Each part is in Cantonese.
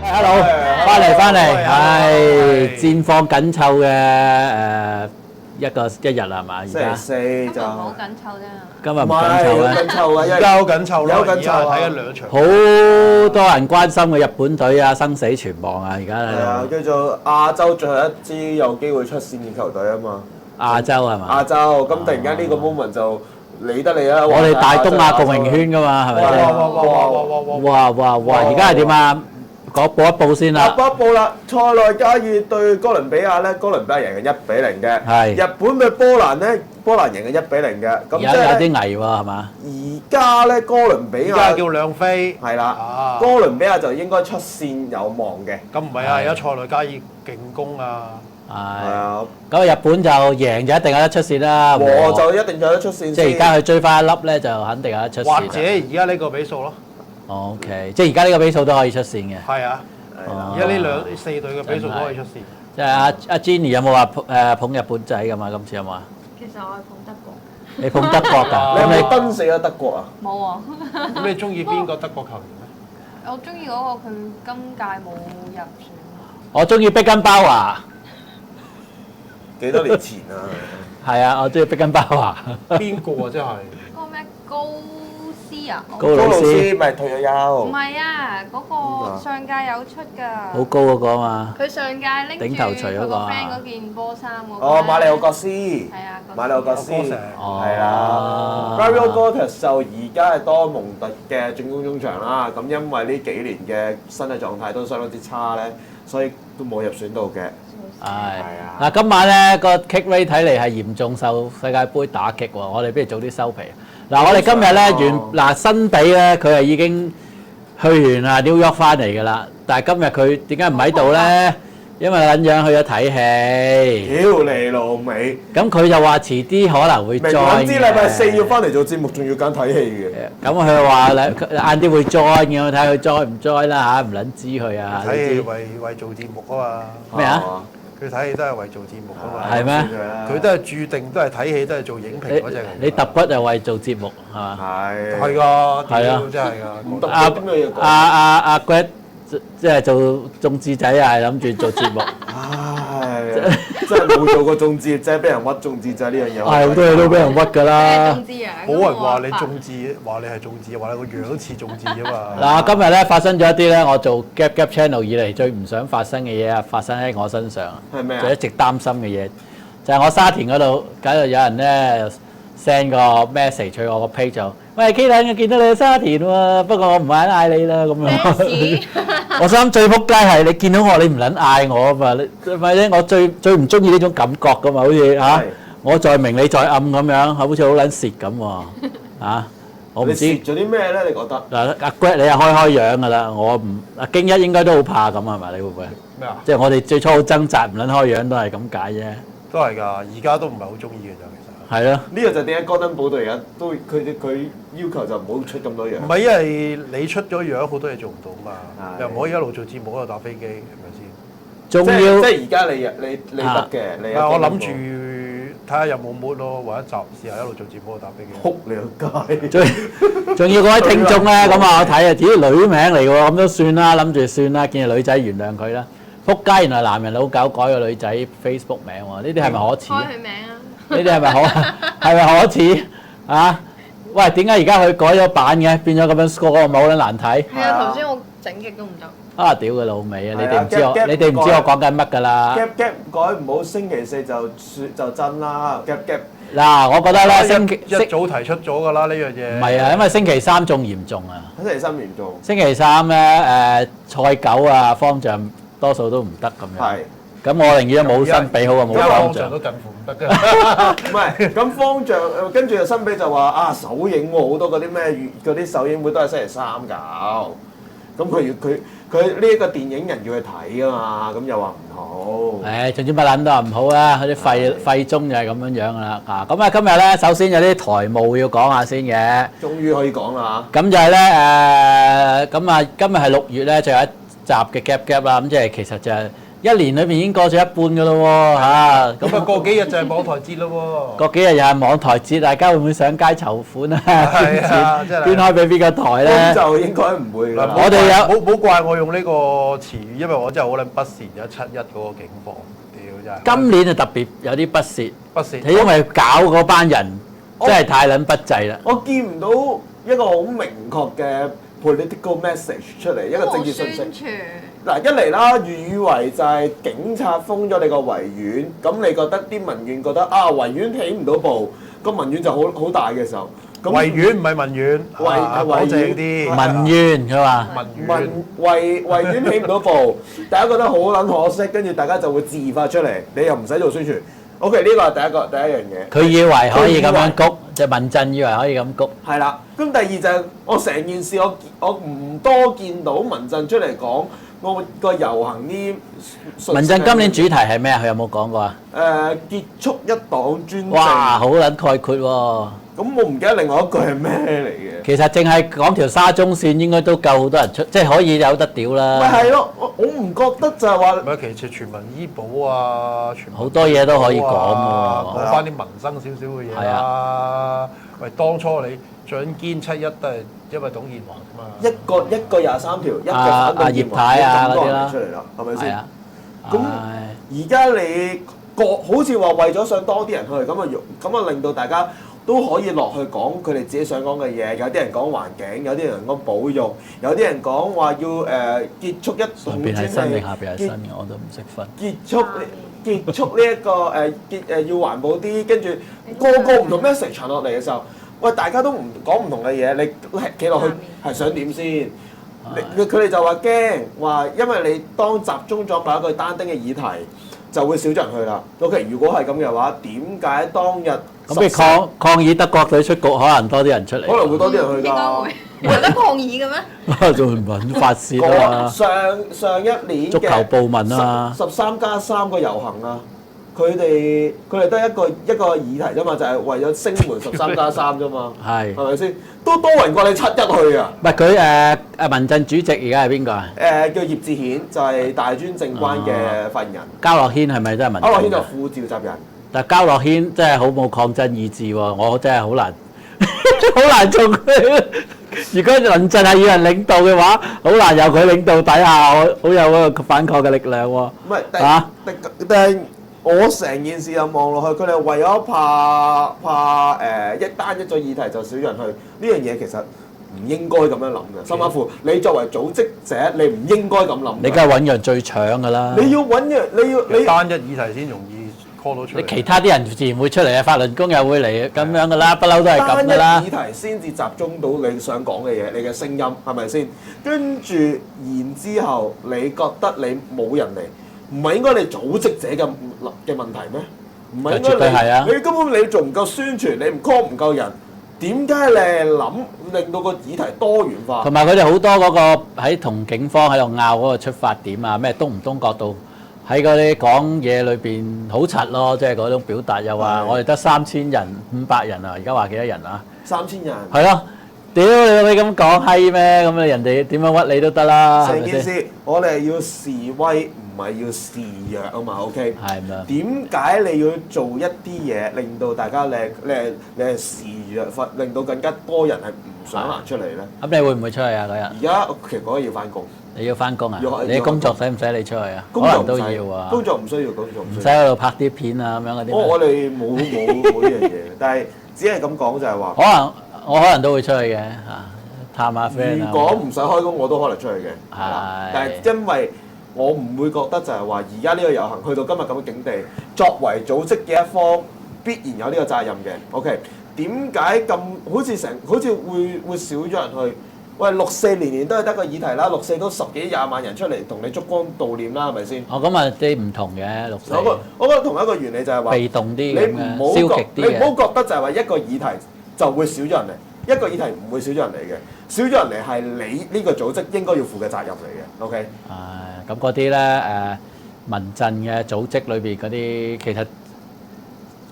Hello，翻嚟，係戰況緊湊嘅一日係嘛？而星期家四今日就好緊湊啫。今日唔緊湊咧，緊湊啊，而家好緊湊咯，有緊而家湊啊睇緊兩場。好多人關心嘅日本隊啊，生死存亡啊！而家係啊，喺度叫做亞洲最後一支有機會出線嘅球隊啊嘛。亞洲係嘛？亞洲咁突然間呢個 moment 就理得你啦。我哋大東亞共榮圈㗎嘛，係咪先？哇！而家係點啊？報一報先啦。報一報啦，塞內加爾對哥倫比亞咧，哥倫比亞贏嘅1-0嘅。係日本對波蘭咧，波蘭贏嘅1-0嘅。咁而家有啲危喎係嘛？而家咧哥倫比亞而家叫兩飛。係啦啊，哥倫比亞就應該出線有望嘅。咁唔係啊，而家塞內加爾勁攻啊！係係。啊，咁日本就贏就一定有得出線啦。和就一定有得出線先。即係而家佢追翻一粒咧，就肯定有得出線啦。或者而家呢個比數咯。OK，即係而家呢個比數都可以出線嘅。係啊，而家呢四隊嘅比數都可以出線。即係阿 Jenny 有冇話捧日本仔㗎嘛？今次有冇啊？其實我係捧德國。你捧德國㗎？你有咁你冇崩死咗德國啊？冇喎。咁你中意邊個德國球員咧？我中意嗰個佢今屆冇入選。我中意碧根包華。幾多年前啊？係啊，我中意碧根包華。邊個啊？真係嗰個咩高斯啊？高老師咪退咗休唔。係啊，嗰個上屆有出㗎。好高嗰個啊嘛。佢上屆拎住頂頭鎚嗰個佢個啊 friend 嗰件波衫嗰個。哦，馬里奧國斯。係啊，馬里奧國斯。哥成係啦。Mario Götze 就而家係多蒙特嘅進攻中場啦。咁因為呢幾年嘅身體狀態都相當之差咧，所以都冇入選到嘅。係啊嗱，今晚咧個 kick rate 睇嚟係嚴重受世界盃打擊喎，我哋不如早啲收皮。嗱，我哋今日咧新比咧佢係已經去完啊 New York 翻嚟㗎啦，但係今日佢點解唔喺度咧？因為撚樣去咗睇戲，屌你老味！咁佢就話遲啲可能會 join 明知禮拜四要翻嚟做節目，仲要揀睇戲嘅。咁佢話晏啲會 join 嘅，睇下佢 join 唔 join 啦嚇，唔撚知佢啊！睇戲為做節目啊嘛。咩啊？佢睇戲都係為做節目啊嘛。係咩？佢都係注定都係睇戲都係做影評嗰隻嚟㗎。你揼骨就為做節目係嘛？係。係㗎，係啊屌真係㗎。唔得點嘅嘢講？阿 Greg 即係做眾志仔啊，係諗住做節目。唉，真係冇做過眾志，真係俾人屈眾志仔呢樣嘢。係好多嘢都俾人屈㗎啦。中之樣。冇人話你中字，話你係中字，話你個樣似中字啊嘛。嗱，今日咧發生咗一啲咧，我做 Gap Channel 以嚟最唔想發生嘅嘢啊，發生喺我身上。係咩啊就一直擔心嘅嘢，就係我沙田嗰度，搞到有人咧 send 個 message 去我個 page 就，喂 Kayden，我見到你喺沙田喎，不過我唔係嗌你啦咁咩樣。事？我想最撲街係你見到我，你唔撚嗌我啊嘛？你咪咧，我最唔中意呢種感覺噶嘛，好似嚇係我在明你在暗咁樣，好似好撚蝕咁喎嚇。我唔知你蝕咗啲咩咧？你覺得？嗱，阿 Greg 你係開樣噶啦，我唔阿京一應該都好怕咁係咪？你會唔會？咩啊？即係我哋最初好掙扎唔撚開樣都係咁解啫。都係㗎，而家都唔係好中意嘅咋，其實。係咯，呢個就點解戈登堡隊而家都佢要求就唔好出咁多樣。唔係因為你出咗樣，好多嘢做唔到嘛，係又唔可以一路做節目一路打飛機，係咪先？仲即係要而家你得嘅，你但係我諗住睇下有冇 mood 咯，或者集試下一路做節目一路打飛機。撲你個街。仲要嗰位聽眾咧，咁啊我睇啊，自己女名嚟喎，咁都算啦，諗住算啦，見係女仔原諒佢啦。撲街，原來男人老狗改個女仔 Facebook 名喎，呢啲係咪可恥啊？開佢名啊！呢啲係咪可恥啊？喂，點解而家佢改咗版嘅，變咗咁樣 score 冇撚難睇？係啊，頭先我整極都唔得。啊屌佢老味啊！你哋唔知係啊我， gap 你哋唔知我講緊乜㗎啦？ gap 改唔好，星期四就真啦。gap 嗱，我覺得咧星期一早提出咗㗎啦呢樣嘢。唔係啊，因為星期三仲嚴重啊。星期三嚴重。星期三咧賽狗啊方丈多數都唔得咁樣。係。咁我寧願冇新比好過冇而家方丈方丈都。近乎唔得㗎。唔係，咁方丈跟住新比就話啊首映喎，好多嗰啲咩嗰啲首映會都係星期三搞。咁佢呢一個電影人要去睇啊嘛，咁又話唔好。誒，總之乜撚都話唔好啦，嗰啲廢中就係咁樣樣㗎啦。啊，咁啊今日咧，首先有啲台務要講下先嘅。終於可以講啦咁就係咧咁啊今日係6月咧，就有一集嘅 Gap 啦。咁即係其實就係一年裏邊已經過咗一半㗎咯喎嚇，咁啊過幾日就係網台節咯過幾日又係網台節，大家會唔會上街籌款啊？捐係啊真係捐開俾邊個台咁咧？就應該唔會喎。啦。我哋有冇怪我用呢個詞語，因為我真係好撚不屑有7·1嗰個警況，屌真係。今年就特別有啲不屑，不屑。係因為搞嗰班人真係太撚不濟啦。我見唔到一個好明確嘅 political message 出嚟，一個政治信息。宣傳嗱，一嚟啦，以為就係警察封咗你個維園，咁你覺得啲民怨覺得啊維園起唔到步，個民怨就好大嘅時候，咁維園唔係民苑，維正啲。民怨佢話民苑。維園起唔到步，大家覺得好撚可惜，跟住大家就會自發出嚟，你又唔使做宣傳。OK，呢個係第一樣嘢。佢以為可以咁樣谷，就民陣以為可以咁谷。係啦，咁第二就係我成件事我唔多見到民陣出嚟講我個遊行啲民陣今年主題係咩啊？佢有冇講過啊？結束一黨專政。哇，好撚概括喎！咁我唔記得另外一句係咩嚟嘅。其實淨係講條沙中線應該都夠好多人出，即係可以有得屌咪啦。係咯，我唔覺得就係話唔係，其實全民醫保啊，全民好多嘢都可以講講喎。翻啲民生少少嘅嘢係啦。喂，當初你想堅7·1都係因為董建華啫嘛。一個23條，一個反對葉太啊咁多嗰啲啦人出嚟啦，係咪先？係啊，咁唉而家你好似話為咗想多啲人去，咁啊令到大家都可以落去講佢哋自己想講嘅嘢。有啲人講環境，有啲人講保育，有啲人講話要結束一上邊係新定下邊係新嘅，我都唔識分。結束呢一個要環保啲，跟住個唔同 message 傳落嚟嘅時候，喂大家都唔講唔同嘅嘢，你企落去係想點先？佢哋就話驚話，因為你當集中咗某一個單丁嘅議題，就會少咗人去啦。OK，如果係咁嘅話，點解當日咁你抗議德國隊出局，可能多啲人出嚟。可能會多啲人去應該㗎會。有得抗議嘅咩？仲唔揾發泄啊嘛？上一年足球暴民啊13+3個遊行啊，佢哋得一個議題啫嘛，就係為咗聲援13+3啫嘛，係係咪先？都多人過你7·1去啊！唔係佢民陣主席而家係邊個啊？叫葉志顯，就係大專政關嘅發言人。交樂軒係咪真係民陣？區諾軒就副召集人。但係交樂軒真係好冇抗爭意志喎，我真係好難好難做佢。如果民陣係要人領導嘅話，好難由佢領導底下，好有嗰個反抗嘅力量喎。唔係，但係我成件事又望落去，佢哋為咗怕一單一咗議題就少人去，呢樣嘢其實唔應該咁樣諗嘅。甚至乎你作為組織者，你唔應該咁諗。你梗係揾人最搶㗎啦。你要揾人，你單一議題先容易 call 到出嚟。你其他啲人自然會出嚟啊，法輪功又會嚟咁樣㗎啦，不嬲都係咁㗎啦單一議。題先至集中到你想講嘅嘢，你嘅聲音係咪先？跟住然之後，你覺得你冇人嚟？唔係應該你組織者嘅問題咩？唔係應絕對係啊該你根本你仲唔夠宣傳，你唔 call 唔夠人，點解你係諗令到個議題多元化？同埋佢哋好多嗰個喺同警方喺度拗嗰個出發點啊，咩東唔東角度喺嗰啲講嘢裏邊好柒咯，即係嗰種表達又話係我哋得3000人、500人啊，而家話幾多人啊？ 3000人。係咯，屌你咁講閪咩？咁你人哋點樣屈你都得啦，係成件咪先？事我哋係要示威，唔係要示弱啊嘛。OK。係咪？點解你要做一啲嘢，令到大家你係示弱，令到更加多人係唔想行出嚟咧？咁你會唔會出去啊嗰日？而家其實嗰日要翻工，你要翻工啊要？你工作使唔使你出去啊？可工作能都唔使要啊。工作唔需要，工作唔唔使需要。喺度拍啲片啊咁樣嗰啲咩。我哋冇呢樣嘢，但係只係咁講就係話，我可能都會出去嘅嚇，探下 friend 啊。如果唔使開工，我都可能出去嘅。係但係因為我唔會覺得就係話而家呢個遊行去到今日咁嘅境地，作為組織嘅一方，必然有呢個責任嘅。OK，點解咁好似會少咗人去？喂，64年年都係得個議題啦，64都10幾20萬人出嚟同你燭光悼念啦，係咪先？哦，咁啊啲唔同嘅六四，我覺得同一個原理就係話，被動啲你咁嘅，唔好消極啲嘅。你唔好覺得就係話一個議題就會少咗人嚟，一個議題唔會少咗人嚟嘅，少咗人嚟係你呢個組織應該要負嘅責任嚟嘅。OK。咁嗰啲咧民陣嘅組織裏邊嗰啲，其實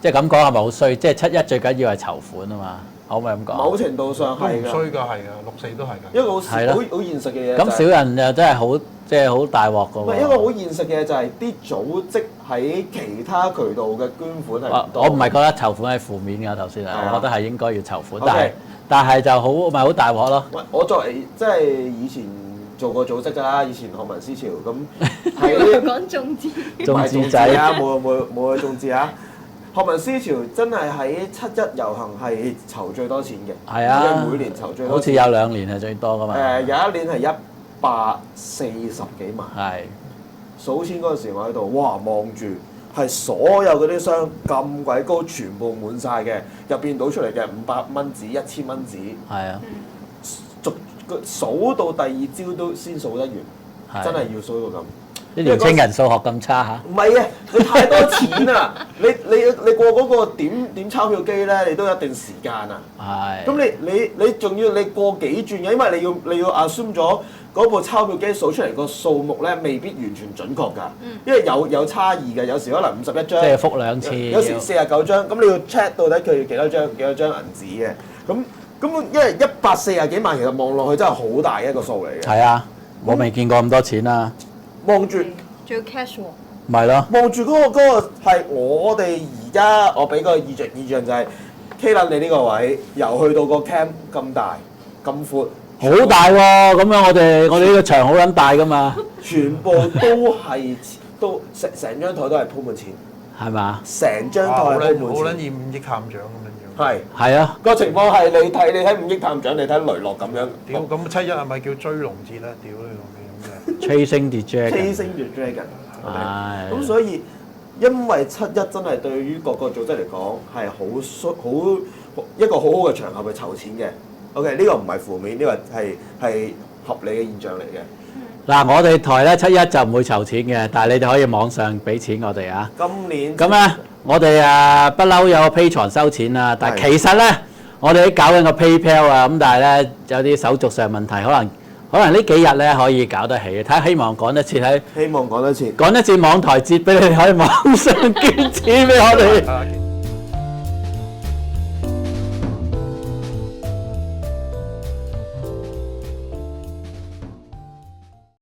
即係咁講係咪好衰？即係7·1最緊要係籌款啊嘛，可唔可以咁講？某程度上都唔係㗎，衰㗎，係啊，64都係㗎。一個好係咯好現實嘅嘢。咁少人又真係好即係好大鑊㗎喎。唔係一個好現實嘅嘢，就係啲組織喺其他渠道嘅捐款係唔多。我唔係覺得籌款係負面㗎，頭先係啊我覺得係應該要籌款， OK 但係就好咪好大鑊咯。喂，我作為即係以前做過組織㗎啦，以前學民思潮咁喺講眾志，眾志仔啊，冇去眾志啊！學民思潮真係喺7·1遊行係籌最多錢嘅，係啊因為每年籌最多錢。好似有2年係最多㗎嘛。有一年係140幾萬。係數錢嗰陣時，我喺度，哇！望住係所有嗰啲箱咁鬼高，全部滿晒嘅，入邊倒出嚟嘅500蚊紙、1000蚊紙，係啊，逐個數到第二朝都先數得完，係真係要數到咁。啲年青人數學咁差嚇。唔係啊，你太多錢啊！你過嗰個點鈔票機咧，你都有一定時間啊。係。咁你仲要你過幾轉嘅，因為你要 assume 咗嗰部鈔票機數出嚟個數目咧，未必完全準確㗎。因為有差異嘅，有時可能51張，即係覆2次。有時49張，咁你要 check 到底佢要幾多張銀紙嘅。咁因為140幾萬，其實望落去真係好大一個數嚟嘅。係啊，我未見過咁多錢啦。望住。仲要 cash 喎。咪咯。望住嗰個係我哋而家，我俾個意象就係 K 撚你呢個位，由去到個 cam 咁大咁闊，好大喎！咁樣我哋呢個場好撚大㗎嘛。全部都係成張台都係鋪滿錢，係嘛？成張台好撚鋪滿好撚錢。似5億探長咁樣樣。係係啊。個情況係你睇5億探長，你睇雷洛咁樣。屌，咁7·1係咪叫追龍節咧？屌你老味咁嘅。Chasing the Dragon。 Chasing the Dragon。係。咁所以因為7·1真係對於各個組織嚟講係好一個好好嘅場合去籌錢嘅。OK， 呢個唔係負面，呢個係合理嘅現象嚟嘅。嗱，我哋台咧7·1就唔會籌錢嘅，但係你哋可以網上俾錢我哋啊。今年咁咧，我哋不嬲有 Patreon 收錢啦，但係其實咧，我哋都搞緊個 PayPal 啊，咁但係咧有啲手續上問題，可能呢幾日咧可以搞得起，睇下希望趕得切喺希望講得切。趕得切網台節俾你哋可以網上捐錢俾我哋。